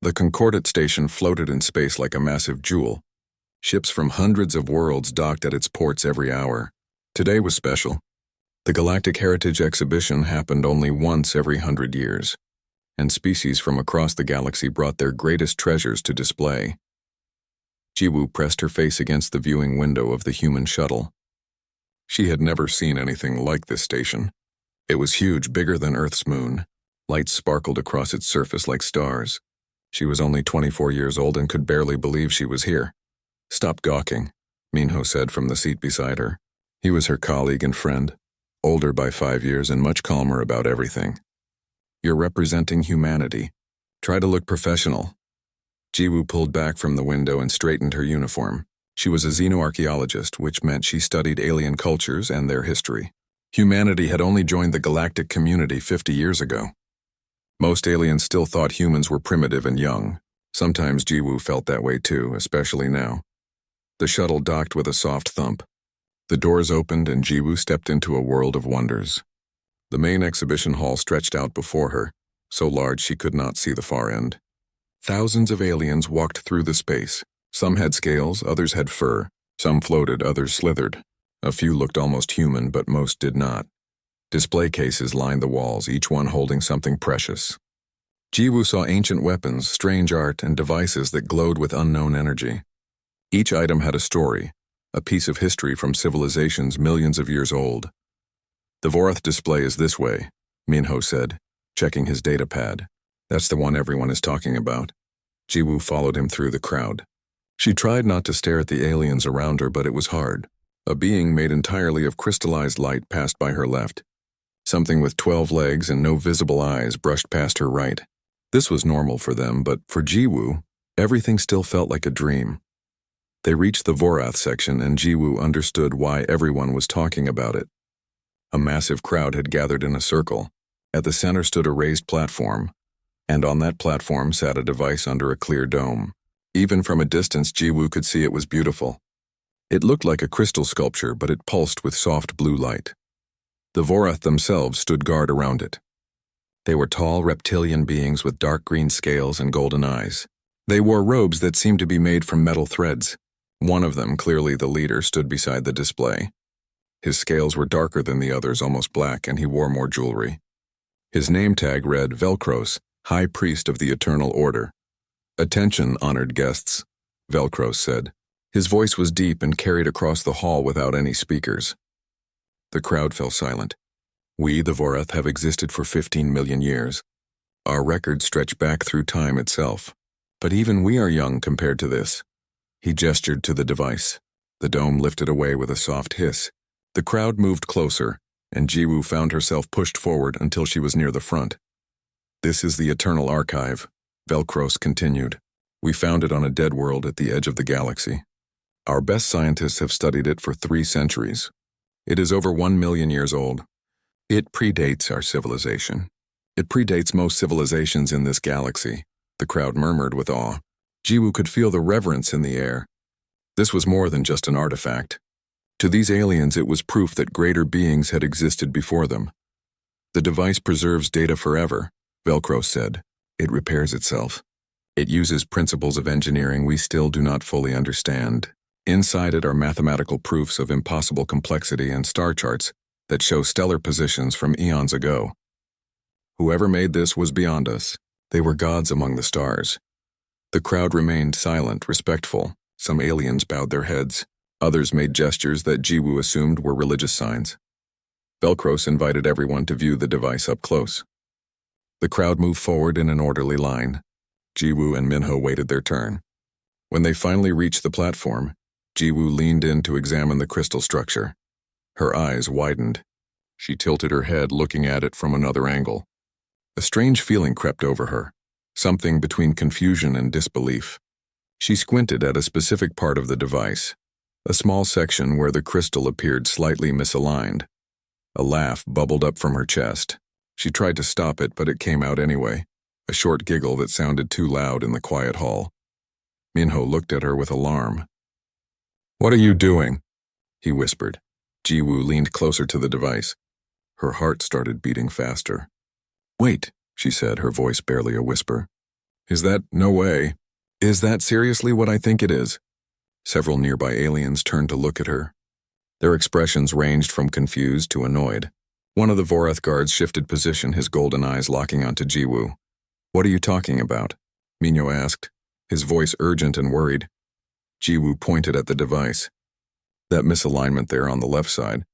The Concordat station floated in space like a massive jewel. Ships from hundreds of worlds docked at its ports every hour. Today was special. The Galactic Heritage Exhibition happened only once every 100 years, and species from across the galaxy brought their greatest treasures to display. Jiwoo pressed her face against the viewing window of the human shuttle. She had never seen anything like this station. It was huge, bigger than Earth's moon. Lights sparkled across its surface like stars. She was only 24 years old and could barely believe she was here. "Stop gawking," Minho said from the seat beside her. He was her colleague and friend, older by 5 years and much calmer about everything. "You're representing humanity. Try to look professional." Jiwoo pulled back from the window and straightened her uniform. She was a xenoarchaeologist, which meant she studied alien cultures and their history. Humanity had only joined the galactic community 50 years ago. Most aliens still thought humans were primitive and young. Sometimes Jiwoo felt that way too, especially now. The shuttle docked with a soft thump. The doors opened and Jiwoo stepped into a world of wonders. The main exhibition hall stretched out before her, so large she could not see the far end. Thousands of aliens walked through the space. Some had scales, others had fur. Some floated, others slithered. A few looked almost human, but most did not. Display cases lined the walls, each one holding something precious. Jiwoo saw ancient weapons, strange art, and devices that glowed with unknown energy. Each item had a story, a piece of history from civilizations millions of years old. "The Vorath display is this way," Minho said, checking his data pad. "That's the one everyone is talking about." Jiwoo followed him through the crowd. She tried not to stare at the aliens around her, but it was hard. A being made entirely of crystallized light passed by her left. Something with 12 legs and no visible eyes brushed past her right. This was normal for them, but for Jiwoo, everything still felt like a dream. They reached the Vorath section and Jiwoo understood why everyone was talking about it. A massive crowd had gathered in a circle. At the center stood a raised platform, and on that platform sat a device under a clear dome. Even from a distance, Jiwoo could see it was beautiful. It looked like a crystal sculpture, but it pulsed with soft blue light. The Vorath themselves stood guard around it. They were tall reptilian beings with dark green scales and golden eyes. They wore robes that seemed to be made from metal threads. One of them, clearly the leader, stood beside the display. His scales were darker than the others, almost black, and he wore more jewelry. His name tag read Velcros, High Priest of the Eternal Order. "Attention, honored guests," Velcros said. His voice was deep and carried across the hall without any speakers. The crowd fell silent. "We, the Vorath, have existed for 15 million years. Our records stretch back through time itself. But even we are young compared to this." He gestured to the device. The dome lifted away with a soft hiss. The crowd moved closer, and Jiwoo found herself pushed forward until she was near the front. "This is the Eternal Archive," Velcros continued. "We found it on a dead world at the edge of the galaxy. Our best scientists have studied it for 3 centuries. It is over 1 million years old. It predates our civilization. It predates most civilizations in this galaxy," the crowd murmured with awe. Jiwoo could feel the reverence in the air. This was more than just an artifact. To these aliens, it was proof that greater beings had existed before them. "The device preserves data forever," Velcro said. "It repairs itself. It uses principles of engineering we still do not fully understand. Inside it are mathematical proofs of impossible complexity and star charts that show stellar positions from eons ago. Whoever made this was beyond us. They were gods among the stars." The crowd remained silent, respectful. Some aliens bowed their heads. Others made gestures that Jiwoo assumed were religious signs. Velcros invited everyone to view the device up close. The crowd moved forward in an orderly line. Jiwoo and Minho waited their turn. When they finally reached the platform, Jiwoo leaned in to examine the crystal structure. Her eyes widened. She tilted her head, looking at it from another angle. A strange feeling crept over her, something between confusion and disbelief. She squinted at a specific part of the device, a small section where the crystal appeared slightly misaligned. A laugh bubbled up from her chest. She tried to stop it, but it came out anyway, a short giggle that sounded too loud in the quiet hall. Minho looked at her with alarm. "What are you doing?" he whispered. Jiwoo leaned closer to the device. Her heart started beating faster. "Wait," she said, her voice barely a whisper. No way. Is that seriously what I think it is? Several nearby aliens turned to look at her. Their expressions ranged from confused to annoyed. One of the Vorath guards shifted position, his golden eyes locking onto Jiwoo. What are you talking about? Minho asked, his voice urgent and worried. Jiwoo pointed at the device. That misalignment there on the left side,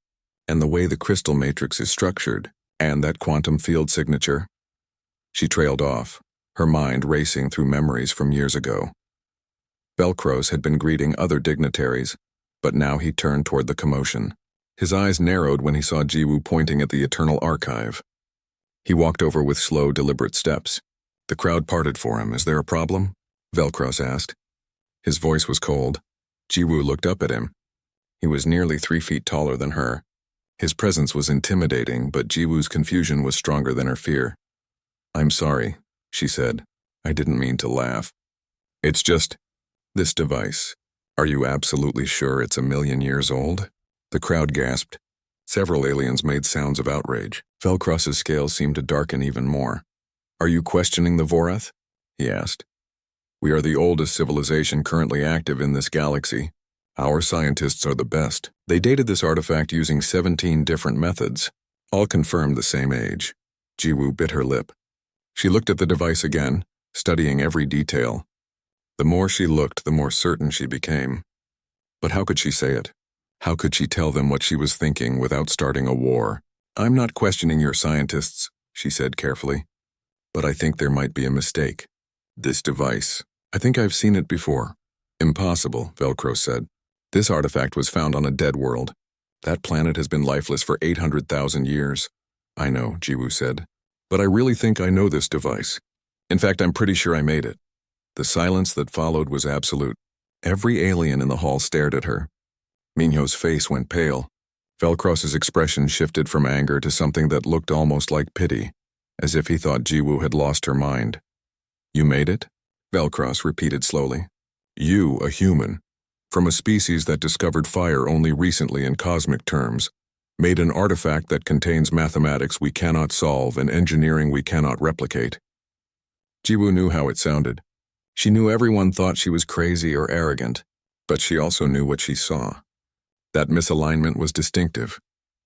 and the way the crystal matrix is structured, and that quantum field signature. She trailed off, her mind racing through memories from years ago. Velcros had been greeting other dignitaries, but now he turned toward the commotion. His eyes narrowed when he saw Jiwoo pointing at the Eternal Archive. He walked over with slow, deliberate steps. The crowd parted for him. Is there a problem? Velcros asked. His voice was cold. Jiwoo looked up at him. He was nearly 3 feet taller than her. His presence was intimidating, but Jiwoo's confusion was stronger than her fear. I'm sorry, she said. I didn't mean to laugh. It's just this device. Are you absolutely sure it's 1,000,000 years old? The crowd gasped. Several aliens made sounds of outrage. Velcros's scales seemed to darken even more. Are you questioning the Vorath? He asked. We are the oldest civilization currently active in this galaxy. Our scientists are the best. They dated this artifact using 17 different methods. All confirmed the same age. Jiwoo bit her lip. She looked at the device again, studying every detail. The more she looked, the more certain she became. But how could she say it? How could she tell them what she was thinking without starting a war? I'm not questioning your scientists, she said carefully. But I think there might be a mistake. This device. I think I've seen it before. Impossible, Velcro said. This artifact was found on a dead world. That planet has been lifeless for 800,000 years. I know, Jiwoo said. But I really think I know this device. In fact, I'm pretty sure I made it. The silence that followed was absolute. Every alien in the hall stared at her. Minho's face went pale. Velcros's expression shifted from anger to something that looked almost like pity, as if he thought Jiwoo had lost her mind. You made it? Velcros repeated slowly. You, a human, from a species that discovered fire only recently in cosmic terms, made an artifact that contains mathematics we cannot solve and engineering we cannot replicate. Jiwoo knew how it sounded. She knew everyone thought she was crazy or arrogant, but she also knew what she saw. That misalignment was distinctive.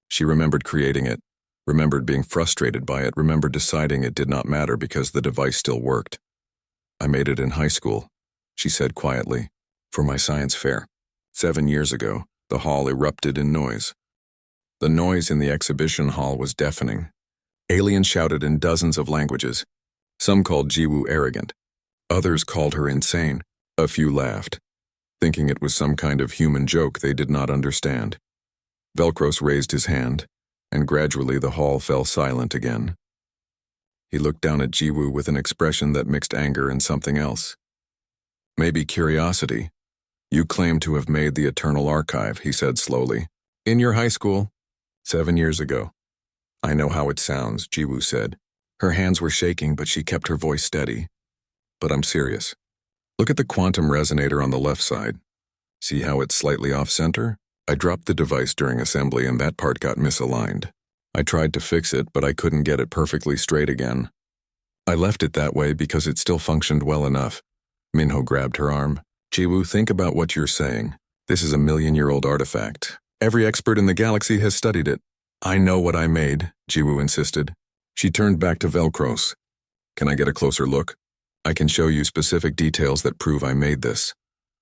She remembered creating it, remembered being frustrated by it, remembered deciding it did not matter because the device still worked. I made it in high school, she said quietly, for my science fair. 7 years ago, the hall erupted in noise. The noise in the exhibition hall was deafening. Aliens shouted in dozens of languages. Some called Jiwoo arrogant. Others called her insane. A few laughed, thinking it was some kind of human joke they did not understand. Velcros raised his hand, and gradually the hall fell silent again. He looked down at Jiwoo with an expression that mixed anger and something else. Maybe curiosity. You claim to have made the Eternal Archive, he said slowly. In your high school? 7 years ago. I know how it sounds, Jiwoo said. Her hands were shaking, but she kept her voice steady. But I'm serious. Look at the quantum resonator on the left side. See how it's slightly off-center? I dropped the device during assembly and that part got misaligned. I tried to fix it, but I couldn't get it perfectly straight again. I left it that way because it still functioned well enough. Minho grabbed her arm. Jiwoo, think about what you're saying. This is a 1,000,000-year-old artifact. Every expert in the galaxy has studied it. I know what I made, Jiwoo insisted. She turned back to Velcros. Can I get a closer look? I can show you specific details that prove I made this.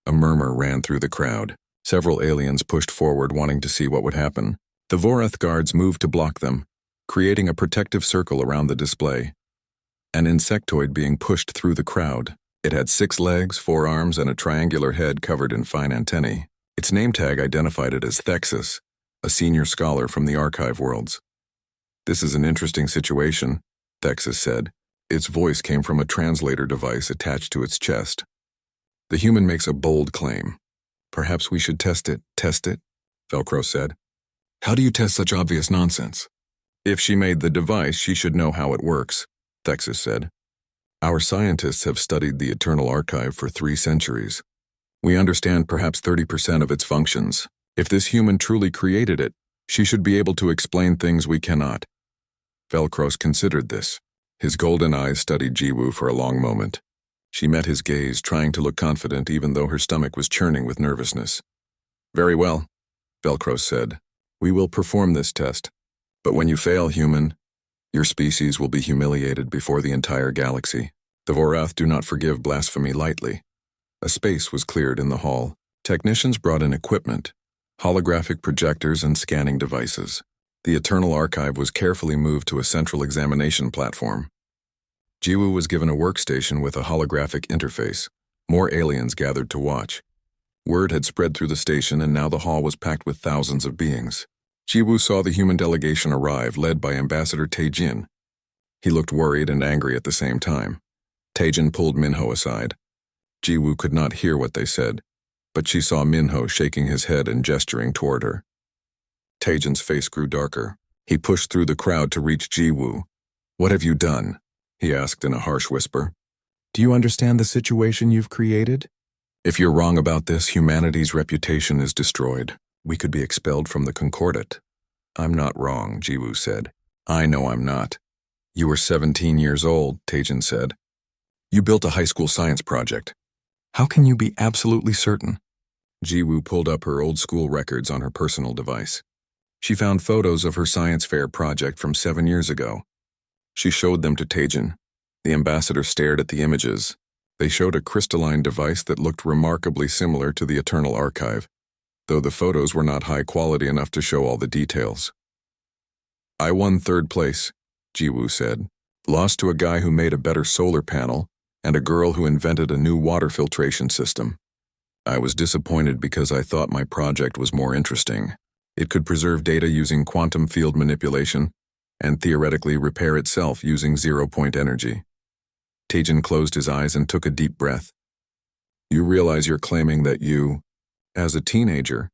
A murmur ran through the crowd. Several aliens pushed forward, wanting to see what would happen. The Vorath guards moved to block them, creating a protective circle around the display. An insectoid being pushed through the crowd. It had 6 legs, 4 arms, and a triangular head covered in fine antennae. Its name tag identified it as Thexus, a senior scholar from the archive worlds. This is an interesting situation, Thexus said. Its voice came from a translator device attached to its chest. The human makes a bold claim. Perhaps we should test it, Velcro said. How do you test such obvious nonsense? If she made the device, she should know how it works, Thexus said. Our scientists have studied the Eternal Archive for 3 centuries. We understand perhaps 30% of its functions. If this human truly created it, she should be able to explain things we cannot. Velcros considered this. His golden eyes studied Jiwoo for a long moment. She met his gaze, trying to look confident even though her stomach was churning with nervousness. "Very well," Velcro said. "We will perform this test. But when you fail, human, your species will be humiliated before the entire galaxy. The Vorath do not forgive blasphemy lightly." A space was cleared in the hall. Technicians brought in equipment, holographic projectors and scanning devices. The Eternal Archive was carefully moved to a central examination platform. Jiwoo was given a workstation with a holographic interface. More aliens gathered to watch. Word had spread through the station, and now the hall was packed with thousands of beings. Jiwoo saw the human delegation arrive, led by Ambassador Taejin. He looked worried and angry at the same time. Taejin pulled Minho aside. Jiwoo could not hear what they said, but she saw Minho shaking his head and gesturing toward her. Taejin's face grew darker. He pushed through the crowd to reach Jiwoo. "What have you done?" he asked in a harsh whisper. "Do you understand the situation you've created? If you're wrong about this, humanity's reputation is destroyed. We could be expelled from the Concordat." "I'm not wrong," Jiwoo said. "I know I'm not." "You were 17 years old," Taejin said. "You built a high school science project. How can you be absolutely certain?" Jiwoo pulled up her old school records on her personal device. She found photos of her science fair project from 7 years ago. She showed them to Taejin. The ambassador stared at the images. They showed a crystalline device that looked remarkably similar to the Eternal Archive, though the photos were not high quality enough to show all the details. "I won 3rd place," Jiwoo said. "Lost to a guy who made a better solar panel and a girl who invented a new water filtration system. I was disappointed because I thought my project was more interesting. It could preserve data using quantum field manipulation and theoretically repair itself using zero-point energy." Taejin closed his eyes and took a deep breath. "You realize you're claiming that you, as a teenager,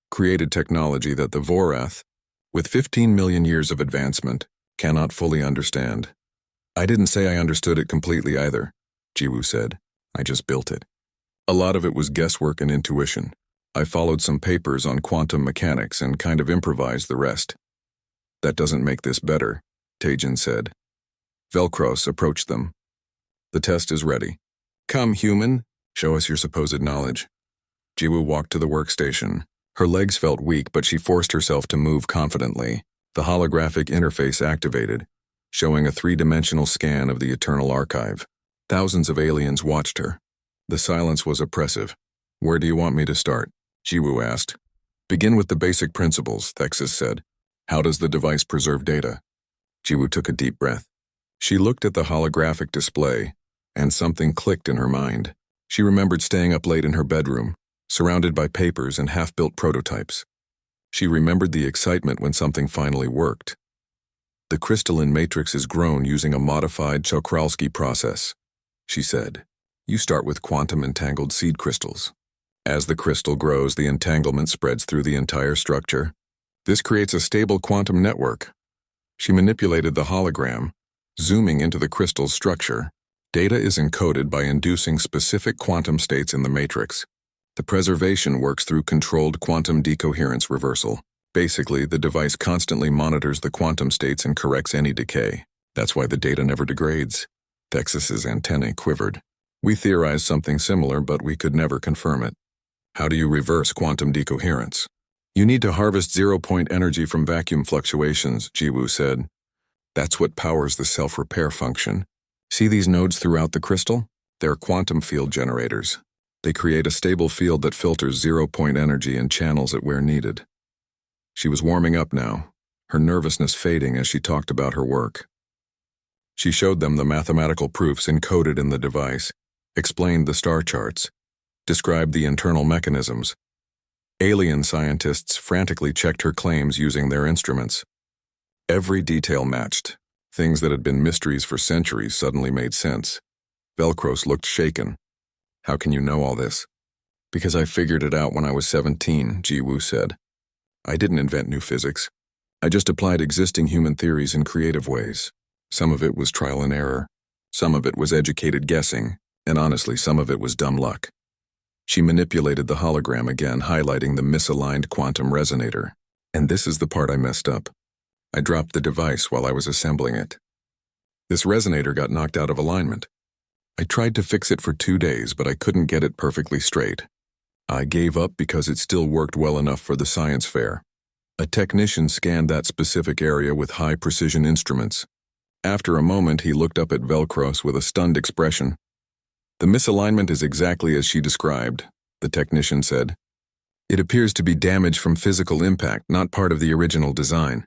created technology that the Vorath, with 15 million years of advancement, cannot fully understand." "I didn't say I understood it completely either," Jiwoo said. "I just built it. A lot of it was guesswork and intuition. I followed some papers on quantum mechanics and kind of improvised the rest." "That doesn't make this better," Taejin said. Velcros approached them. "The test is ready. Come, human, show us your supposed knowledge." Jiwoo walked to the workstation. Her legs felt weak, but she forced herself to move confidently. The holographic interface activated, showing a 3-dimensional scan of the Eternal Archive. Thousands of aliens watched her. The silence was oppressive. "Where do you want me to start?" Jiwoo asked. "Begin with the basic principles," Thexus said. "How does the device preserve data?" Jiwoo took a deep breath. She looked at the holographic display, and something clicked in her mind. She remembered staying up late in her bedroom, surrounded by papers and half-built prototypes. She remembered the excitement when something finally worked. "The crystalline matrix is grown using a modified Czochralski process," she said. "You start with quantum-entangled seed crystals. As the crystal grows, the entanglement spreads through the entire structure. This creates a stable quantum network." She manipulated the hologram, zooming into the crystal's structure. Data is encoded by inducing specific quantum states in the matrix. The preservation works through controlled quantum decoherence reversal. Basically, the device constantly monitors the quantum states and corrects any decay. That's why the data never degrades. Thexus's antennae quivered. "We theorized something similar, but we could never confirm it." "How do you reverse quantum decoherence?" "You need to harvest zero-point energy from vacuum fluctuations," Jiwoo said. "That's what powers the self-repair function. See these nodes throughout the crystal? They're quantum field generators. They create a stable field that filters zero-point energy and channels it where needed." She was warming up now, her nervousness fading as she talked about her work. She showed them the mathematical proofs encoded in the device, explained the star charts, described the internal mechanisms. Alien scientists frantically checked her claims using their instruments. Every detail matched. Things that had been mysteries for centuries suddenly made sense. Velcros looked shaken. "How can you know all this?" "Because I figured it out when I was 17, Jiwoo said. "I didn't invent new physics. I just applied existing human theories in creative ways. Some of it was trial and error. Some of it was educated guessing, and honestly, some of it was dumb luck." She manipulated the hologram again, highlighting the misaligned quantum resonator. "And this is the part I messed up. I dropped the device while I was assembling it. This resonator got knocked out of alignment. I tried to fix it for 2 days, but I couldn't get it perfectly straight. I gave up because it still worked well enough for the science fair. A technician scanned that specific area with high-precision instruments. After a moment, he looked up at Velcros with a stunned expression. "The misalignment is exactly as she described," the technician said. "It appears to be damage from physical impact, not part of the original design."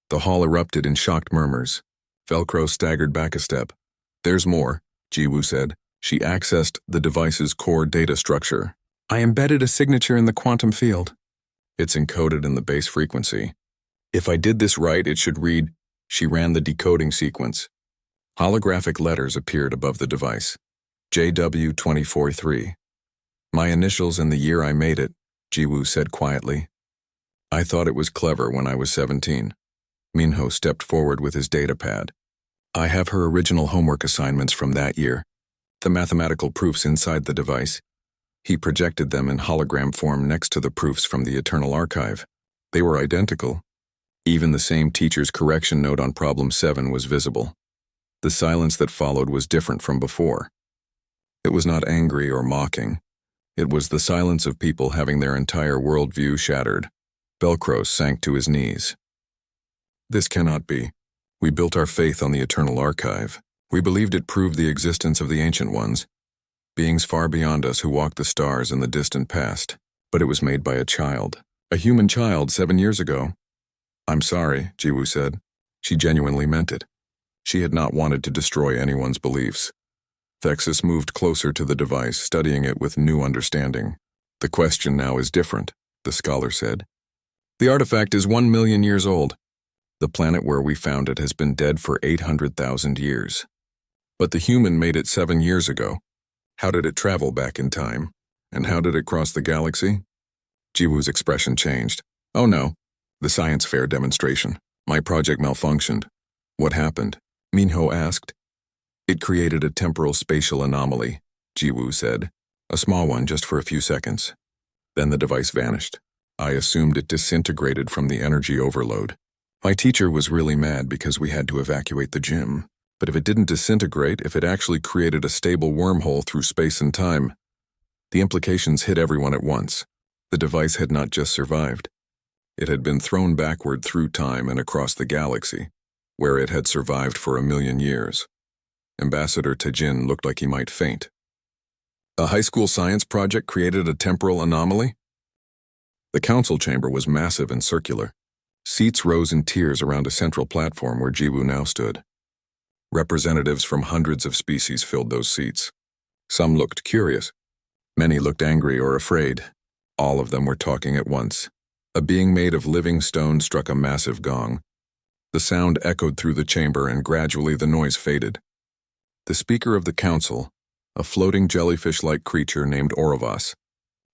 The hall erupted in shocked murmurs. Velcro staggered back a step. "There's more," Jiwoo said. She accessed the device's core data structure. "I embedded a signature in the quantum field. It's encoded in the base frequency. If I did this right, it should read." She ran the decoding sequence. Holographic letters appeared above the device. JW243. "My initials and the year I made it," Jiwoo said quietly. "I thought it was clever when I was 17. Minho stepped forward with his data pad. "I have her original homework assignments from that year. The mathematical proofs inside the device." He projected them in hologram form next to the proofs from the Eternal Archive. They were identical. Even the same teacher's correction note on problem 7 was visible. The silence that followed was different from before. It was not angry or mocking. It was the silence of people having their entire worldview shattered. Velcro sank to his knees. "This cannot be. We built our faith on the Eternal Archive. We believed it proved the existence of the Ancient Ones, beings far beyond us who walked the stars in the distant past. But it was made by a child. A human child 7 years ago." "I'm sorry," Jiwoo said. She genuinely meant it. She had not wanted to destroy anyone's beliefs. Thexus moved closer to the device, studying it with new understanding. "The question now is different," the scholar said. "The artifact is 1 million years old. The planet where we found it has been dead for 800,000 years. But the human made it 7 years ago. How did it travel back in time? And how did it cross the galaxy?" Jiwoo's expression changed. "Oh no. The science fair demonstration. My project malfunctioned." "What happened?" Minho asked. "It created a temporal spatial anomaly," Jiwoo said. "A small one just for a few seconds. Then the device vanished. I assumed it disintegrated from the energy overload. My teacher was really mad because we had to evacuate the gym. But if it didn't disintegrate, if it actually created a stable wormhole through space and time, the implications hit everyone at once. The device had not just survived. It had been thrown backward through time and across the galaxy, where it had survived for 1 million years. Ambassador Tajin looked like he might faint. "A high school science project created a temporal anomaly?" The council chamber was massive and circular. Seats rose in tiers around a central platform where Jiwoo now stood. Representatives from hundreds of species filled those seats. Some looked curious. Many looked angry or afraid. All of them were talking at once. A being made of living stone struck a massive gong. The sound echoed through the chamber and gradually the noise faded. The speaker of the council, a floating jellyfish-like creature named Orovas,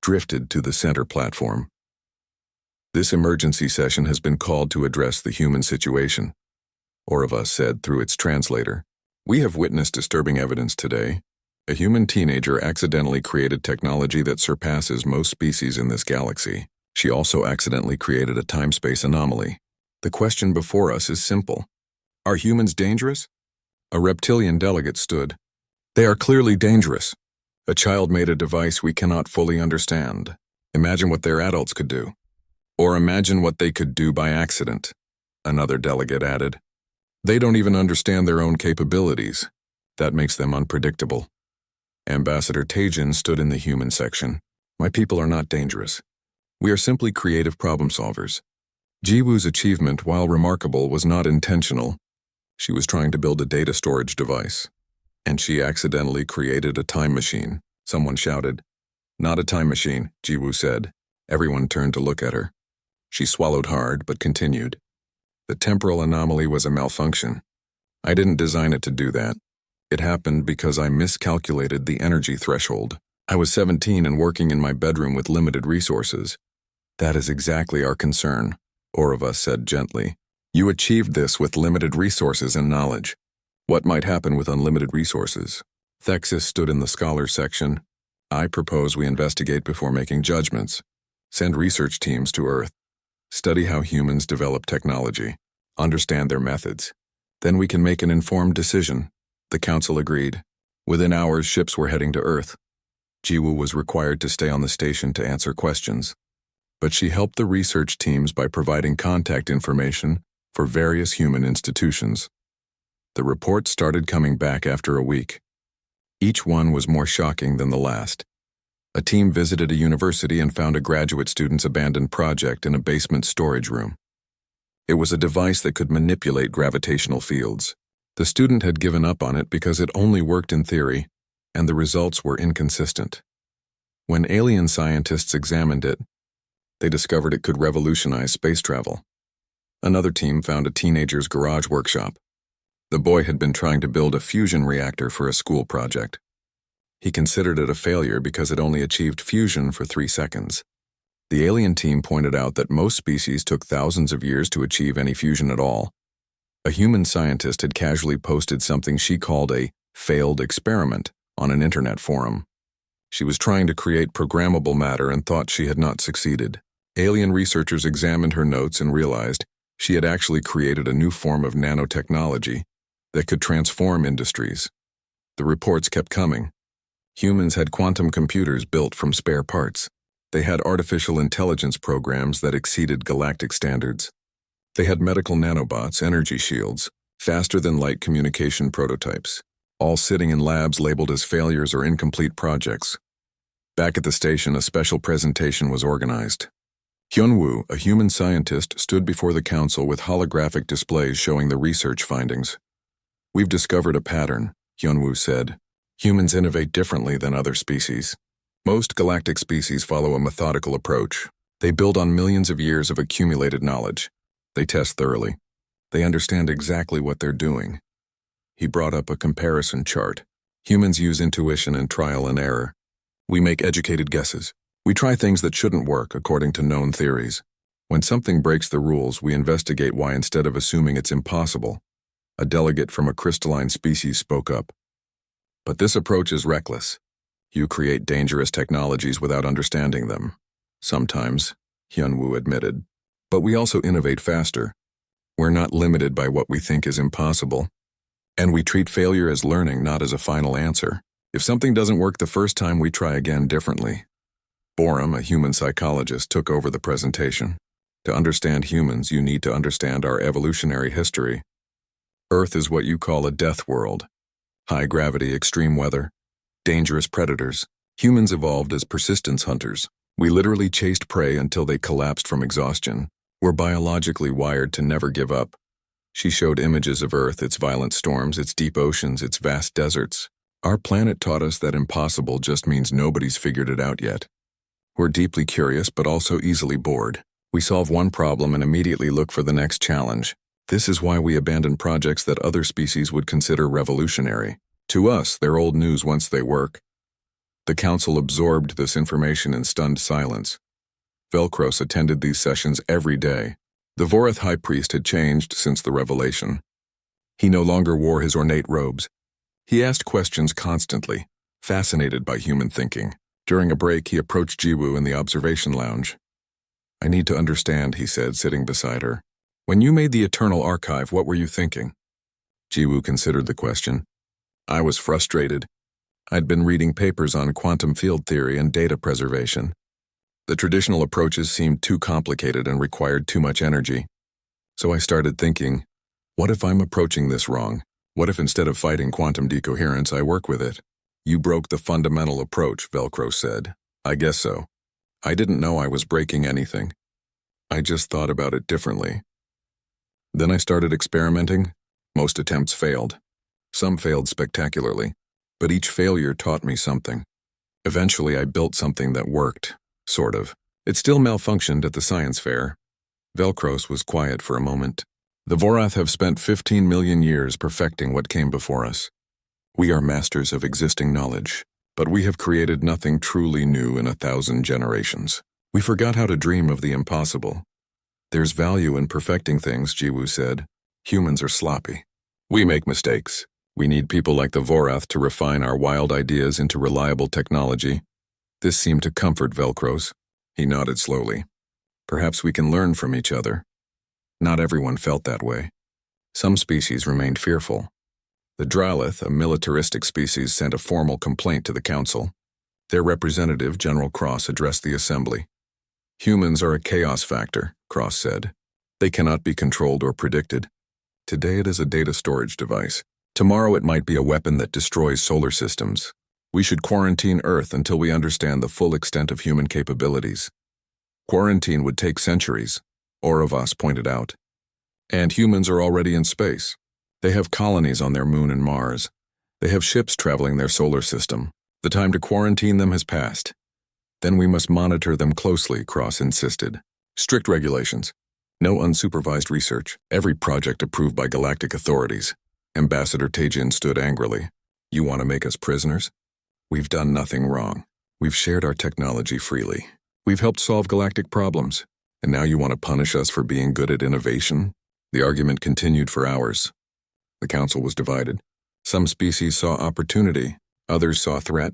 drifted to the center platform. "This emergency session has been called to address the human situation," Orovas said through its translator. "We have witnessed disturbing evidence today. A human teenager accidentally created technology that surpasses most species in this galaxy. She also accidentally created a time-space anomaly. The question before us is simple. Are humans dangerous?" A reptilian delegate stood. "They are clearly dangerous. A child made a device we cannot fully understand. Imagine what their adults could do. Or imagine what they could do by accident," another delegate added. "They don't even understand their own capabilities. That makes them unpredictable." Ambassador Tajin stood in the human section. "My people are not dangerous. We are simply creative problem solvers." Jiwoo's achievement, while remarkable, was not intentional. She was trying to build a data storage device. And she accidentally created a time machine, someone shouted. "Not a time machine," Jiwoo said. Everyone turned to look at her. She swallowed hard, but continued. "The temporal anomaly was a malfunction. I didn't design it to do that. It happened because I miscalculated the energy threshold. I was 17 and working in my bedroom with limited resources. That is exactly our concern," Orovas said gently. "You achieved this with limited resources and knowledge. What might happen with unlimited resources?" Thexus stood in the scholar section. "I propose we investigate before making judgments. Send research teams to Earth. Study how humans develop technology. Understand their methods. Then we can make an informed decision." The council agreed. Within hours, ships were heading to Earth. Jiwoo was required to stay on the station to answer questions, but she helped the research teams by providing contact information for various human institutions. The reports started coming back after a week. Each one was more shocking than the last. A team visited a university and found a graduate student's abandoned project in a basement storage room. It was a device that could manipulate gravitational fields. The student had given up on it because it only worked in theory, and the results were inconsistent. When alien scientists examined it, they discovered it could revolutionize space travel. Another team found a teenager's garage workshop. The boy had been trying to build a fusion reactor for a school project. He considered it a failure because it only achieved fusion for 3 seconds. The alien team pointed out that most species took thousands of years to achieve any fusion at all. A human scientist had casually posted something she called a failed experiment on an internet forum. She was trying to create programmable matter and thought she had not succeeded. Alien researchers examined her notes and realized she had actually created a new form of nanotechnology that could transform industries. The reports kept coming. Humans had quantum computers built from spare parts. They had artificial intelligence programs that exceeded galactic standards. They had medical nanobots, energy shields, faster-than-light communication prototypes, all sitting in labs labeled as failures or incomplete projects. Back at the station, a special presentation was organized. Hyunwoo, a human scientist, stood before the council with holographic displays showing the research findings. "We've discovered a pattern," Hyunwoo said. "Humans innovate differently than other species. Most galactic species follow a methodical approach. They build on millions of years of accumulated knowledge. They test thoroughly. They understand exactly what they're doing." He brought up a comparison chart. "Humans use intuition and trial and error. We make educated guesses. We try things that shouldn't work according to known theories. When something breaks the rules, we investigate why instead of assuming it's impossible." A delegate from a crystalline species spoke up. "But this approach is reckless. You create dangerous technologies without understanding them." "Sometimes," Hyunwoo admitted. "But we also innovate faster. We're not limited by what we think is impossible. And we treat failure as learning, not as a final answer. If something doesn't work the first time, we try again differently." Borum, a human psychologist, took over the presentation. "To understand humans, you need to understand our evolutionary history. Earth is what you call a death world. High gravity, extreme weather, dangerous predators. Humans evolved as persistence hunters. We literally chased prey until they collapsed from exhaustion. We're biologically wired to never give up." She showed images of Earth, its violent storms, its deep oceans, its vast deserts. "Our planet taught us that impossible just means nobody's figured it out yet. We're deeply curious but also easily bored. We solve one problem and immediately look for the next challenge. This is why we abandon projects that other species would consider revolutionary. To us, they're old news once they work." The council absorbed this information in stunned silence. Velcros attended these sessions every day. The Vorath high priest had changed since the revelation. He no longer wore his ornate robes. He asked questions constantly, fascinated by human thinking. During a break, he approached Jiwoo in the observation lounge. "I need to understand," he said, sitting beside her. "When you made the Eternal Archive, what were you thinking?" Jiwoo considered the question. "I was frustrated. I'd been reading papers on quantum field theory and data preservation. The traditional approaches seemed too complicated and required too much energy. So I started thinking, what if I'm approaching this wrong? What if instead of fighting quantum decoherence, I work with it?" "You broke the fundamental approach," Velcro said. "I guess so. I didn't know I was breaking anything. I just thought about it differently. Then I started experimenting. Most attempts failed. Some failed spectacularly, but each failure taught me something. Eventually, I built something that worked, sort of. It still malfunctioned at the science fair." Velcros was quiet for a moment. "The Vorath have spent 15 million years perfecting what came before us. We are masters of existing knowledge, but we have created nothing truly new in 1,000 generations. We forgot how to dream of the impossible. There's value in perfecting things," Jiwoo said. "Humans are sloppy. We make mistakes. We need people like the Vorath to refine our wild ideas into reliable technology." This seemed to comfort Velcros. He nodded slowly. "Perhaps we can learn from each other." Not everyone felt that way. Some species remained fearful. The Drylith, a militaristic species, sent a formal complaint to the council. Their representative, General Cross, addressed the assembly. Humans are a chaos factor, Cross said. They cannot be controlled or predicted. Today it is a data storage device. Tomorrow it might be a weapon that destroys solar systems. We should quarantine Earth until we understand the full extent of human capabilities. Quarantine would take centuries, Orovas pointed out. And humans are already in space. They have colonies on their moon and Mars. They have ships traveling their solar system. The time to quarantine them has passed. Then we must monitor them closely, Cross insisted. Strict regulations. No unsupervised research. Every project approved by galactic authorities. Ambassador Tajin stood angrily. You want to make us prisoners? We've done nothing wrong. We've shared our technology freely. We've helped solve galactic problems. And now you want to punish us for being good at innovation? The argument continued for hours. The council was divided. Some species saw opportunity, others saw threat.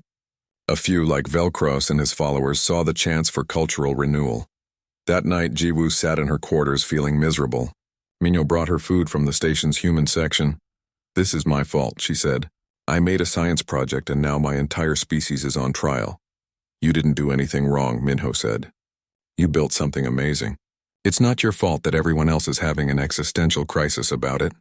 A few, like Velcros and his followers, saw the chance for cultural renewal. That night, Jiwoo sat in her quarters feeling miserable. Minyo brought her food from the station's human section. This is my fault, she said. I made a science project and now my entire species is on trial. You didn't do anything wrong, Minho said. You built something amazing. It's not your fault that everyone else is having an existential crisis about it.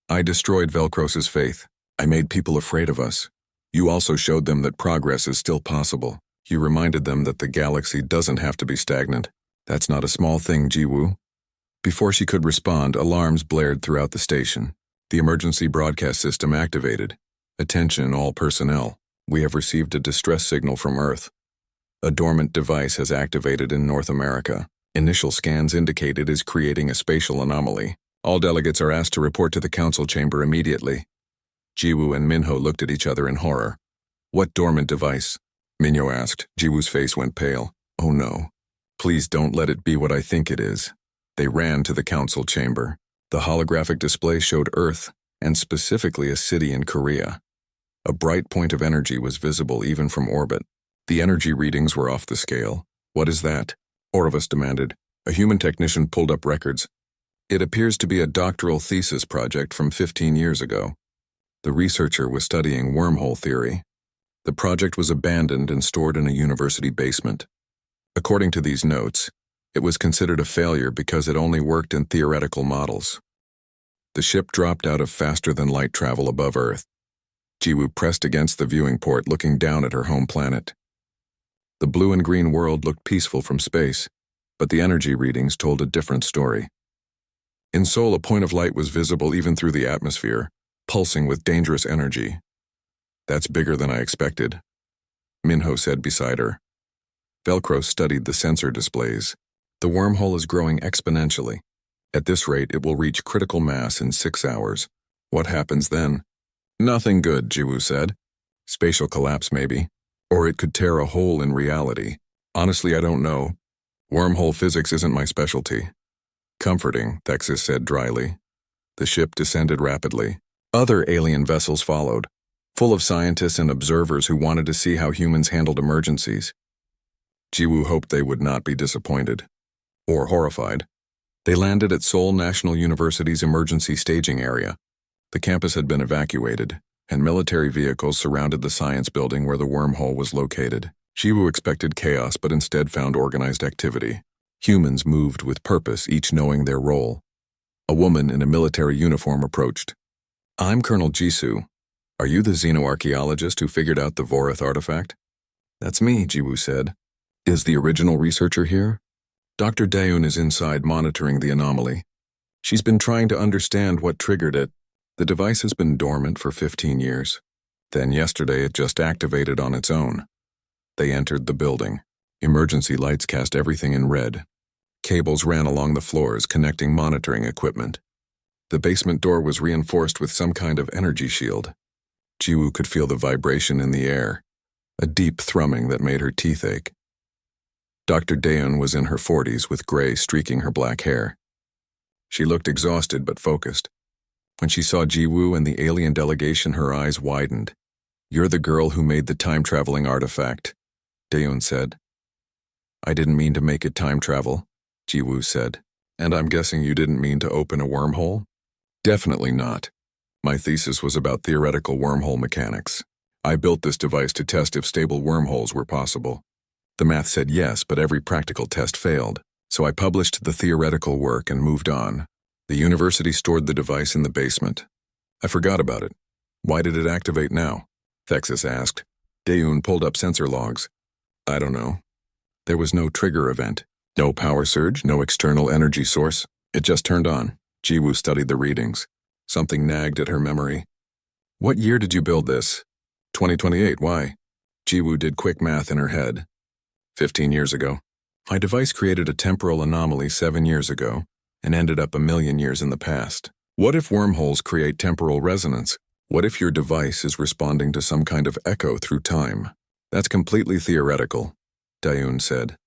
I destroyed Velcros's faith. I made people afraid of us. You also showed them that progress is still possible. You reminded them that the galaxy doesn't have to be stagnant. That's not a small thing, Jiwoo. Before she could respond, alarms blared throughout the station. The emergency broadcast system activated. Attention, all personnel. We have received a distress signal from Earth. A dormant device has activated in North America. Initial scans indicate it is creating a spatial anomaly. All delegates are asked to report to the council chamber immediately. Jiwoo and Minho looked at each other in horror. What dormant device? Minho asked. Jiwoo's face went pale. Oh no. Please don't let it be what I think it is. They ran to the council chamber. The holographic display showed Earth, and specifically a city in Korea. A bright point of energy was visible even from orbit. The energy readings were off the scale. What is that? Orovas demanded. A human technician pulled up records. It appears to be a doctoral thesis project from 15 years ago. The researcher was studying wormhole theory. The project was abandoned and stored in a university basement. According to these notes, it was considered a failure because it only worked in theoretical models. The ship dropped out of faster-than-light travel above Earth. Jiwoo pressed against the viewing port, looking down at her home planet. The blue and green world looked peaceful from space, but the energy readings told a different story. In Seoul, a point of light was visible even through the atmosphere, pulsing with dangerous energy. That's bigger than I expected, Minho said beside her. Velcro studied the sensor displays. The wormhole is growing exponentially. At this rate, it will reach critical mass in 6 hours. What happens then? Nothing good, Jiwoo said. Spatial collapse, maybe. Or it could tear a hole in reality. Honestly, I don't know. Wormhole physics isn't my specialty. Comforting, Thexis said dryly. The ship descended rapidly. Other alien vessels followed, full of scientists and observers who wanted to see how humans handled emergencies. Jiwoo hoped they would not be disappointed. Or horrified. They landed at Seoul National University's emergency staging area. The campus had been evacuated, and military vehicles surrounded the science building where the wormhole was located. Jiwoo expected chaos but instead found organized activity. Humans moved with purpose, each knowing their role. A woman in a military uniform approached. I'm Colonel Jisoo. Are you the xenoarchaeologist who figured out the Vorath artifact? That's me, Jiwoo said. Is the original researcher here? Dr. Daeun is inside monitoring the anomaly. She's been trying to understand what triggered it. The device has been dormant for 15 years. Then yesterday it just activated on its own. They entered the building. Emergency lights cast everything in red. Cables ran along the floors connecting monitoring equipment. The basement door was reinforced with some kind of energy shield. Jiwoo could feel the vibration in the air, a deep thrumming that made her teeth ache. Dr. Daeun was in her 40s with gray streaking her black hair. She looked exhausted but focused. When she saw Jiwoo and the alien delegation, her eyes widened. You're the girl who made the time-traveling artifact, Daeun said. I didn't mean to make it time travel, Jiwoo said. And I'm guessing you didn't mean to open a wormhole? Definitely not. My thesis was about theoretical wormhole mechanics. I built this device to test if stable wormholes were possible. The math said yes, but every practical test failed. So I published the theoretical work and moved on. The university stored the device in the basement. I forgot about it. Why did it activate now? Thexus asked. Daeun pulled up sensor logs. I don't know. There was no trigger event. No power surge, no external energy source. It just turned on. Jiwoo studied the readings. Something nagged at her memory. What year did you build this? 2028, why? Jiwoo did quick math in her head. 15 years ago. My device created a temporal anomaly 7 years ago and ended up 1,000,000 years in the past. What if wormholes create temporal resonance? What if your device is responding to some kind of echo through time? That's completely theoretical, Daeun said.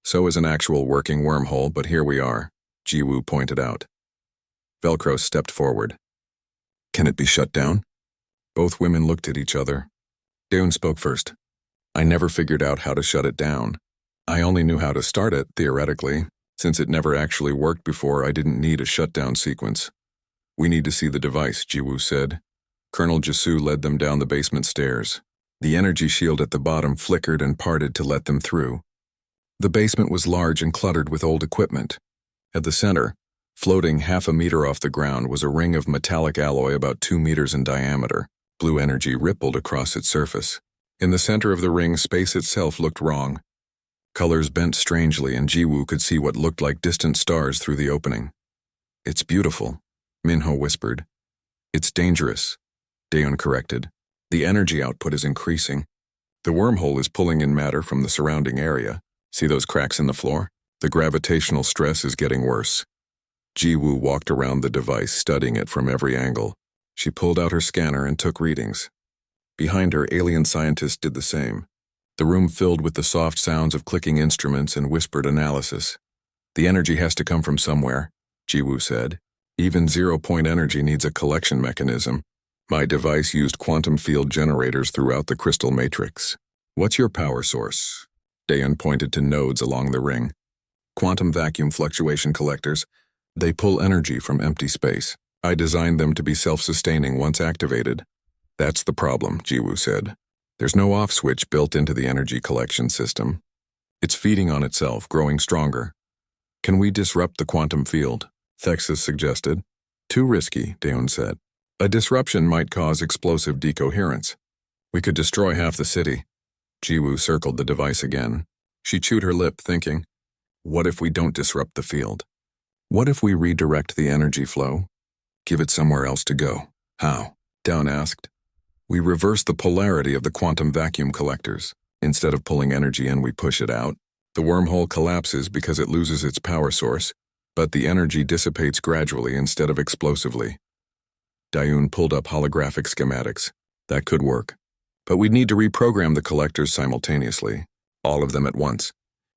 So is an actual working wormhole, but here we are, Jiwoo pointed out. Velcro stepped forward. Can it be shut down? Both women looked at each other. Daeun spoke first. I never figured out how to shut it down. I only knew how to start it, theoretically. Since it never actually worked before, I didn't need a shutdown sequence. We need to see the device, Jiwoo said. Colonel Jisoo led them down the basement stairs. The energy shield at the bottom flickered and parted to let them through. The basement was large and cluttered with old equipment. At the center, floating 1/2 meter off the ground, was a ring of metallic alloy about 2 meters in diameter. Blue energy rippled across its surface. In the center of the ring, space itself looked wrong. Colors bent strangely, and Jiwoo could see what looked like distant stars through the opening. It's beautiful, Minho whispered. It's dangerous, Daeun corrected. The energy output is increasing. The wormhole is pulling in matter from the surrounding area. See those cracks in the floor? The gravitational stress is getting worse. Jiwoo walked around the device, studying it from every angle. She pulled out her scanner and took readings. Behind her, alien scientists did the same. The room filled with the soft sounds of clicking instruments and whispered analysis. The energy has to come from somewhere, Jiwoo said. Even zero-point energy needs a collection mechanism. My device used quantum field generators throughout the crystal matrix. What's your power source? Daeun pointed to nodes along the ring. Quantum vacuum fluctuation collectors. They pull energy from empty space. I designed them to be self-sustaining once activated. That's the problem, Jiwoo said. There's no off switch built into the energy collection system. It's feeding on itself, growing stronger. Can we disrupt the quantum field? Thexus suggested. Too risky, Daeun said. A disruption might cause explosive decoherence. We could destroy half the city. Jiwoo circled the device again. She chewed her lip, thinking, what if we don't disrupt the field? What if we redirect the energy flow? Give it somewhere else to go. How? Daeun asked. We reverse the polarity of the quantum vacuum collectors. Instead of pulling energy in, we push it out. The wormhole collapses because it loses its power source, but the energy dissipates gradually instead of explosively. Daeun pulled up holographic schematics. That could work. But we'd need to reprogram the collectors simultaneously, all of them at once.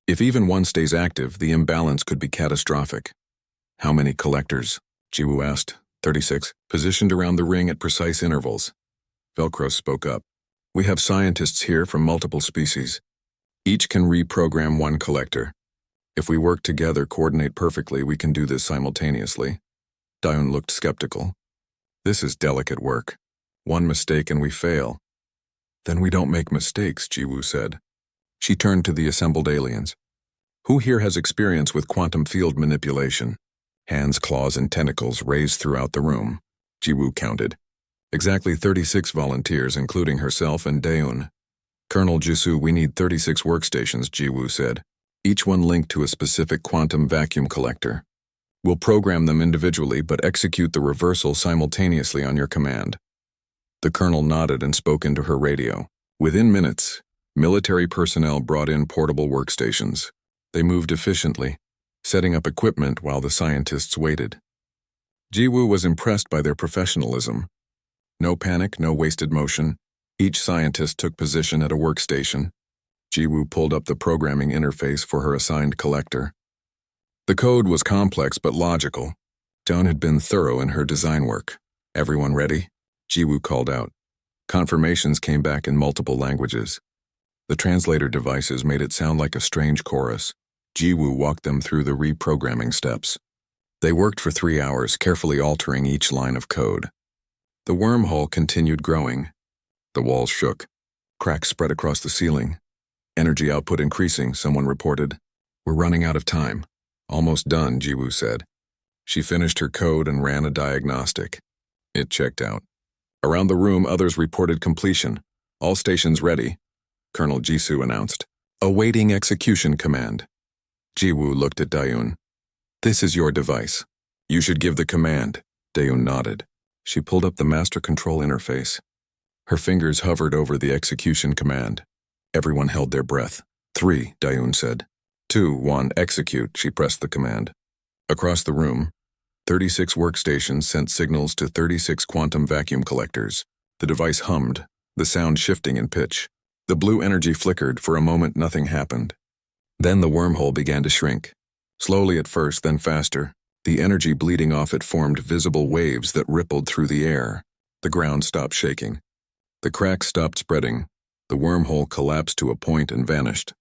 If even one stays active, the imbalance could be catastrophic. How many collectors? Jiwoo asked. 36, positioned around the ring at precise intervals. Velcro spoke up. We have scientists here from multiple species. Each can reprogram one collector. If we work together, coordinate perfectly, we can do this simultaneously. Daeun looked skeptical. This is delicate work. One mistake and we fail. Then we don't make mistakes, Jiwoo said. She turned to the assembled aliens. Who here has experience with quantum field manipulation? Hands, claws, and tentacles raised throughout the room. Jiwoo counted. Exactly 36 volunteers, including herself and Daeun. Colonel Jisoo, we need 36 workstations, Jiwoo said. Each one linked to a specific quantum vacuum collector. We'll program them individually, but execute the reversal simultaneously on your command. The colonel nodded and spoke into her radio. Within minutes, military personnel brought in portable workstations. They moved efficiently, setting up equipment while the scientists waited. Jiwoo was impressed by their professionalism. No panic, no wasted motion. Each scientist took position at a workstation. Jiwoo pulled up the programming interface for her assigned collector. The code was complex but logical. Daeun had been thorough in her design work. Everyone ready? Jiwoo called out. Confirmations came back in multiple languages. The translator devices made it sound like a strange chorus. Jiwoo walked them through the reprogramming steps. They worked for 3 hours, carefully altering each line of code. The wormhole continued growing. The walls shook. Cracks spread across the ceiling. Energy output increasing, someone reported. We're running out of time. Almost done, Jiwoo said. She finished her code and ran a diagnostic. It checked out. Around the room, others reported completion. All stations ready, Colonel Jisoo announced. Awaiting execution command. Jiwoo looked at Daeun. This is your device. You should give the command. Daeun nodded. She pulled up the master control interface. Her fingers hovered over the execution command. Everyone held their breath. 3, Daeun said. 2, 1, execute, she pressed the command. Across the room, 36 workstations sent signals to 36 quantum vacuum collectors. The device hummed, the sound shifting in pitch. The blue energy flickered. For a moment, nothing happened. Then the wormhole began to shrink. Slowly at first, then faster. The energy bleeding off it formed visible waves that rippled through the air. The ground stopped shaking. The cracks stopped spreading. The wormhole collapsed to a point and vanished.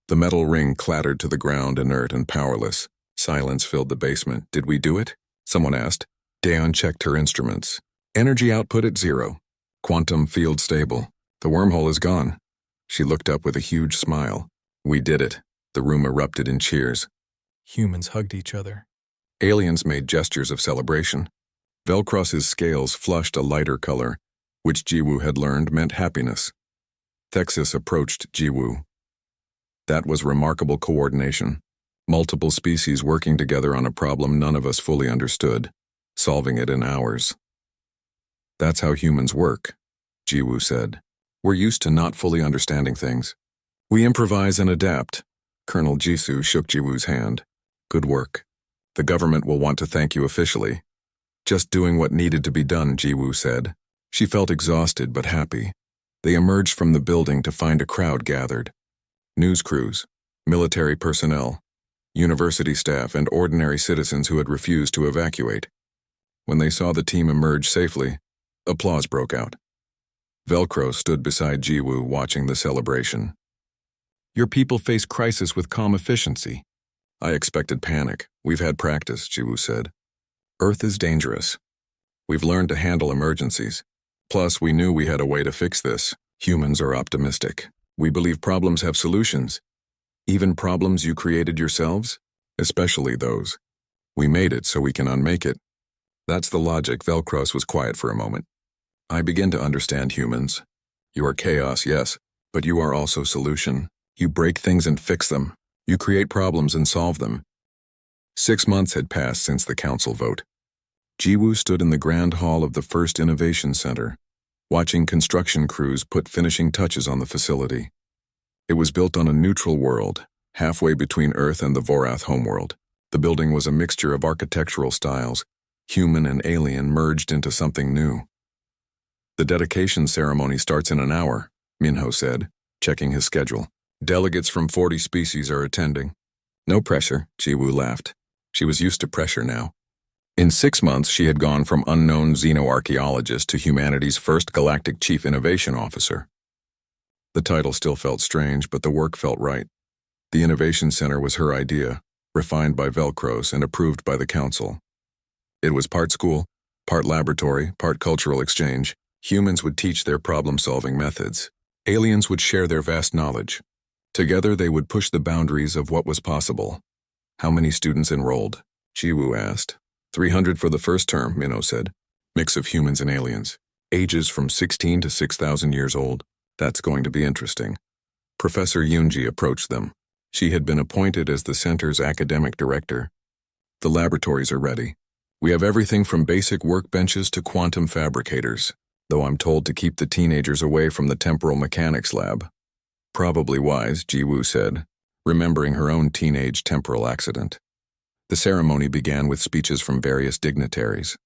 The metal ring clattered to the ground, inert and powerless. Silence filled the basement. Did we do it? Someone asked. Daeun checked her instruments. Energy output at 0. Quantum field stable. The wormhole is gone. She looked up with a huge smile. We did it. The room erupted in cheers. Humans hugged each other. Aliens made gestures of celebration. Velcross's scales flushed a lighter color, which Jiwoo had learned meant happiness. Thexus approached Jiwoo. That was remarkable coordination. Multiple species working together on a problem none of us fully understood, solving it in hours. That's how humans work, Jiwoo said. We're used to not fully understanding things. We improvise and adapt. Colonel Jisoo shook Jiwoo's hand. Good work. The government will want to thank you officially. Just doing what needed to be done, Jiwoo said. She felt exhausted but happy. They emerged from the building to find a crowd gathered. News crews, military personnel, university staff, and ordinary citizens who had refused to evacuate. When they saw the team emerge safely, applause broke out. Velcro stood beside Jiwoo watching the celebration. Your people face crisis with calm efficiency. I expected panic. We've had practice, Jiwoo said. Earth is dangerous. We've learned to handle emergencies. Plus, we knew we had a way to fix this. Humans are optimistic. We believe problems have solutions. Even problems you created yourselves? Especially those. We made it so we can unmake it. That's the logic. Velcros was quiet for a moment. I begin to understand humans. You are chaos, yes, but you are also solution. You break things and fix them. You create problems and solve them. 6 months had passed since the council vote. Jiwoo stood in the grand hall of the first innovation center, watching construction crews put finishing touches on the facility. It was built on a neutral world, halfway between Earth and the Vorath homeworld. The building was a mixture of architectural styles, human and alien merged into something new. The dedication ceremony starts in an hour, Minho said, checking his schedule. Delegates from 40 species are attending. No pressure, Jiwoo laughed. She was used to pressure now. In 6 months, she had gone from unknown xenoarchaeologist to humanity's first galactic chief innovation officer. The title still felt strange, but the work felt right. The Innovation Center was her idea, refined by Velcros and approved by the council. It was part school, part laboratory, part cultural exchange. Humans would teach their problem-solving methods. Aliens would share their vast knowledge. Together, they would push the boundaries of what was possible. How many students enrolled? Jiwoo asked. 300 for the first term, Minho said. Mix of humans and aliens. Ages from 16 to 6,000 years old. That's going to be interesting. Professor Yoonji approached them. She had been appointed as the center's academic director. The laboratories are ready. We have everything from basic workbenches to quantum fabricators, though I'm told to keep the teenagers away from the temporal mechanics lab. Probably wise, Jiwoo said, remembering her own teenage temporal accident. The ceremony began with speeches from various dignitaries.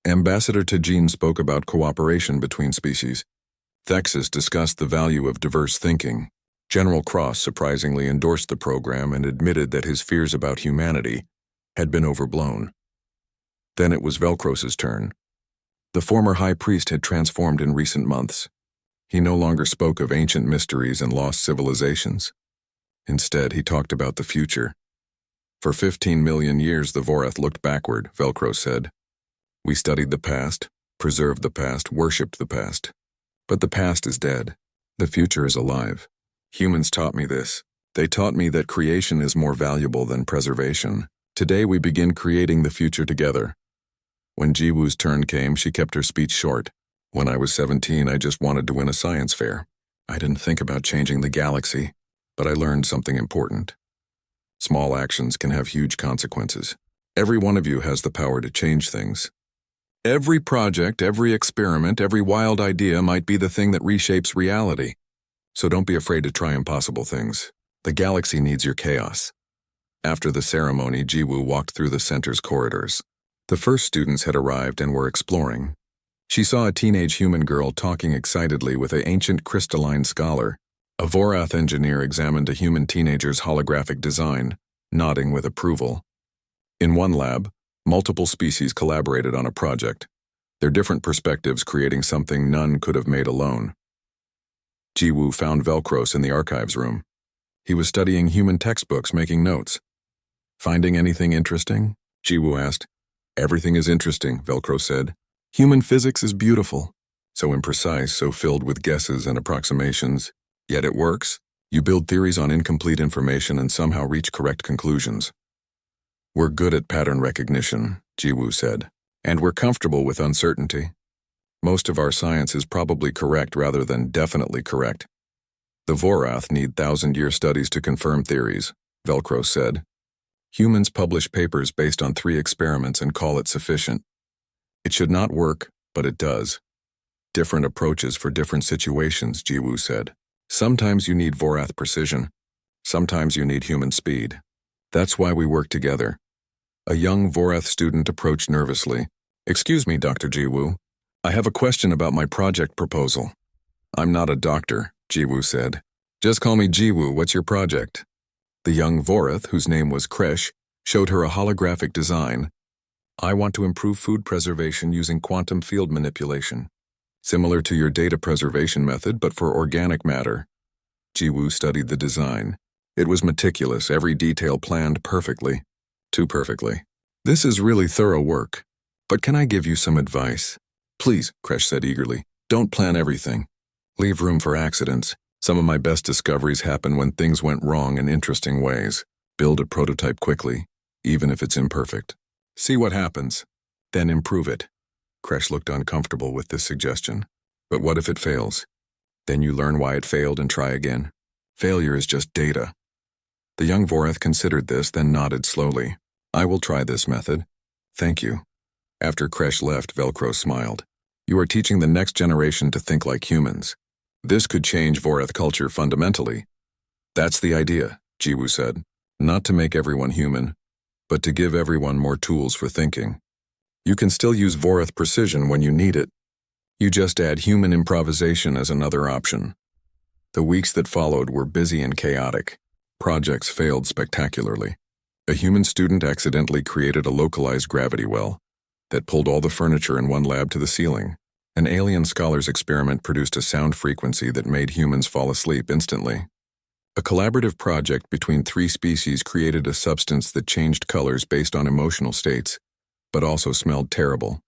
Ambassador Tajin spoke about cooperation between species. Thexus discussed the value of diverse thinking. General Cross surprisingly endorsed the program and admitted that his fears about humanity had been overblown. Then it was Velcros's turn. The former high priest had transformed in recent months. He no longer spoke of ancient mysteries and lost civilizations. Instead, he talked about the future. For 15 million years, the Vorath looked backward, Velcro said. We studied the past, preserved the past, worshipped the past. But the past is dead. The future is alive. Humans taught me this. They taught me that creation is more valuable than preservation. Today we begin creating the future together. When Jiwoo's turn came, she kept her speech short. When I was 17, I just wanted to win a science fair. I didn't think about changing the galaxy, but I learned something important. Small actions can have huge consequences. Every one of you has the power to change things. Every project, every experiment, every wild idea might be the thing that reshapes reality. So don't be afraid to try impossible things. The galaxy needs your chaos. After the ceremony, Jiwoo walked through the center's corridors. The first students had arrived and were exploring. She saw a teenage human girl talking excitedly with an ancient crystalline scholar. A Vorath engineer examined a human teenager's holographic design, nodding with approval. In one lab, multiple species collaborated on a project, their different perspectives creating something none could have made alone. Jiwoo found Velcros in the archives room. He was studying human textbooks, making notes. Finding anything interesting? Jiwoo asked. Everything is interesting, Velcro said. Human physics is beautiful. So imprecise, so filled with guesses and approximations. Yet it works. You build theories on incomplete information and somehow reach correct conclusions. We're good at pattern recognition, Jiwoo said. And we're comfortable with uncertainty. Most of our science is probably correct rather than definitely correct. The Vorath need 1,000-year studies to confirm theories, Velcro said. Humans publish papers based on 3 experiments and call it sufficient. It should not work, but it does. Different approaches for different situations, Jiwoo said. Sometimes you need Vorath precision. Sometimes you need human speed. That's why we work together. A young Vorath student approached nervously. Excuse me, Dr. Jiwoo. I have a question about my project proposal. I'm not a doctor, Jiwoo said. Just call me Jiwoo. What's your project? The young Vorath, whose name was Kresh, showed her a holographic design. I want to improve food preservation using quantum field manipulation. Similar to your data preservation method, but for organic matter. Jiwoo studied the design. It was meticulous, every detail planned perfectly. Too perfectly. This is really thorough work. But can I give you some advice? Please, Kresh said eagerly. Don't plan everything. Leave room for accidents. Some of my best discoveries happen when things went wrong in interesting ways. Build a prototype quickly, even if it's imperfect. See what happens, then improve it. Kresh looked uncomfortable with this suggestion. But what if it fails? Then you learn why it failed and try again. Failure is just data. The young Vorath considered this, then nodded slowly. I will try this method. Thank you. After Kresh left, Velcro smiled. You are teaching the next generation to think like humans. This could change Vorath culture fundamentally. That's the idea, Jiwoo said. Not to make everyone human, but to give everyone more tools for thinking. You can still use Vorath precision when you need it. You just add human improvisation as another option. The weeks that followed were busy and chaotic. Projects failed spectacularly. A human student accidentally created a localized gravity well that pulled all the furniture in one lab to the ceiling. An alien scholar's experiment produced a sound frequency that made humans fall asleep instantly. A collaborative project between 3 species created a substance that changed colors based on emotional states, but also smelled terrible.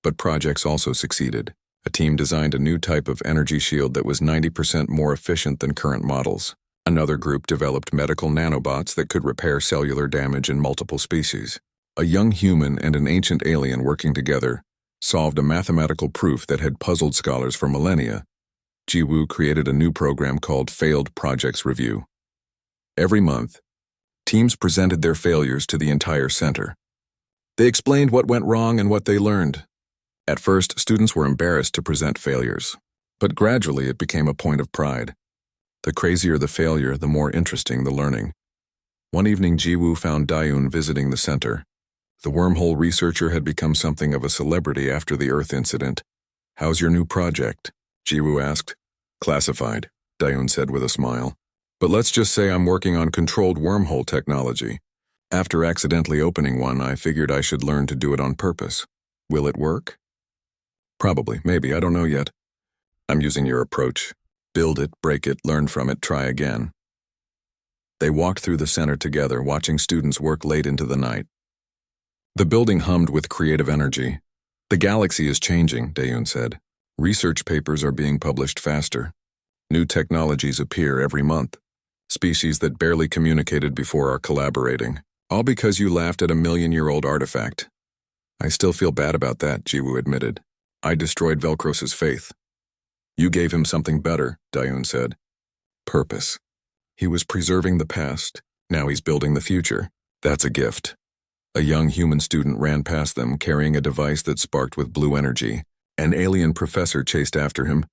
But projects also succeeded. A team designed a new type of energy shield that was 90% more efficient than current models. Another group developed medical nanobots that could repair cellular damage in multiple species. A young human and an ancient alien working together solved a mathematical proof that had puzzled scholars for millennia. Jiwoo created a new program called Failed Projects Review. Every month, teams presented their failures to the entire center. They explained what went wrong and what they learned. At first, students were embarrassed to present failures, but gradually it became a point of pride. The crazier the failure, the more interesting the learning. One evening, Jiwoo found Dayun visiting the center. The wormhole researcher had become something of a celebrity after the Earth incident. How's your new project? Jiwoo asked. Classified, Dayun said with a smile. But let's just say I'm working on controlled wormhole technology. After accidentally opening one, I figured I should learn to do it on purpose. Will it work? Probably, maybe, I don't know yet. I'm using your approach. Build it, break it, learn from it, try again. They walked through the center together, watching students work late into the night. The building hummed with creative energy. The galaxy is changing, Dayun said. Research papers are being published faster. New technologies appear every month. Species that barely communicated before are collaborating. All because you laughed at a million-year-old artifact. I still feel bad about that, Jiwoo admitted. I destroyed Velcros's faith. You gave him something better, Dayun said. Purpose. He was preserving the past. Now he's building the future. That's a gift. A young human student ran past them carrying a device that sparked with blue energy. An alien professor chased after him,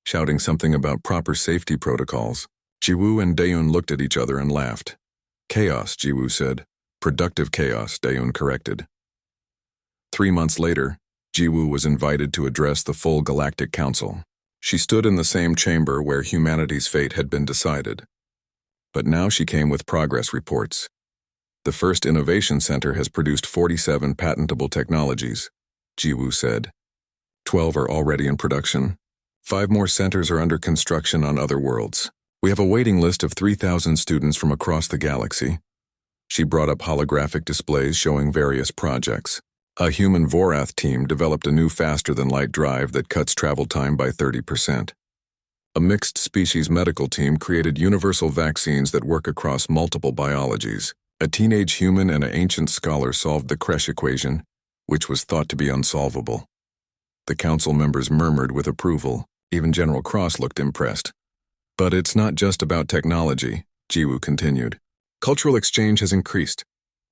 shouting something about proper safety protocols. Jiwoo and Dayun looked at each other and laughed. Chaos, Jiwoo said. Productive chaos, Dayun corrected. 3 months later, Jiwoo was invited to address the full Galactic Council. She stood in the same chamber where humanity's fate had been decided. But now she came with progress reports. The first innovation center has produced 47 patentable technologies, Jiwoo said. 12 are already in production. 5 more centers are under construction on other worlds. We have a waiting list of 3,000 students from across the galaxy. She brought up holographic displays showing various projects. A human Vorath team developed a new faster-than-light drive that cuts travel time by 30%. A mixed-species medical team created universal vaccines that work across multiple biologies. A teenage human and an ancient scholar solved the Kresh equation, which was thought to be unsolvable. The council members murmured with approval. Even General Cross looked impressed. But it's not just about technology, Jiwoo continued. Cultural exchange has increased.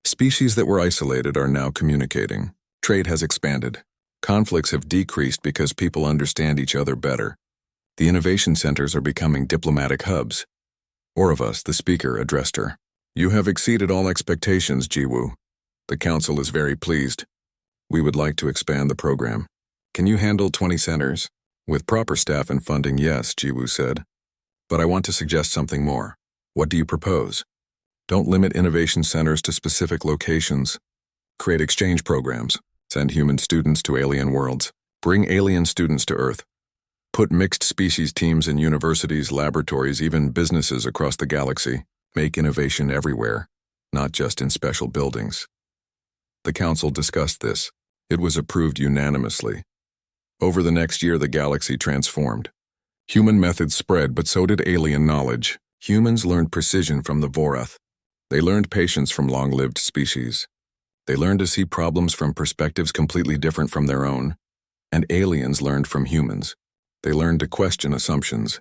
Species that were isolated are now communicating. Trade has expanded. Conflicts have decreased because people understand each other better. The innovation centers are becoming diplomatic hubs. Orovus, the speaker, addressed her. You have exceeded all expectations, Jiwoo. The council is very pleased. We would like to expand the program. Can you handle 20 centers? With proper staff and funding, yes, Jiwoo said. But I want to suggest something more. What do you propose? Don't limit innovation centers to specific locations. Create exchange programs. Send human students to alien worlds. Bring alien students to Earth. Put mixed species teams in universities, laboratories, even businesses across the galaxy. Make innovation everywhere, not just in special buildings. The council discussed this. It was approved unanimously. Over the next year, the galaxy transformed. Human methods spread, but so did alien knowledge. Humans learned precision from the Vorath. They learned patience from long-lived species. They learned to see problems from perspectives completely different from their own. And aliens learned from humans. They learned to question assumptions.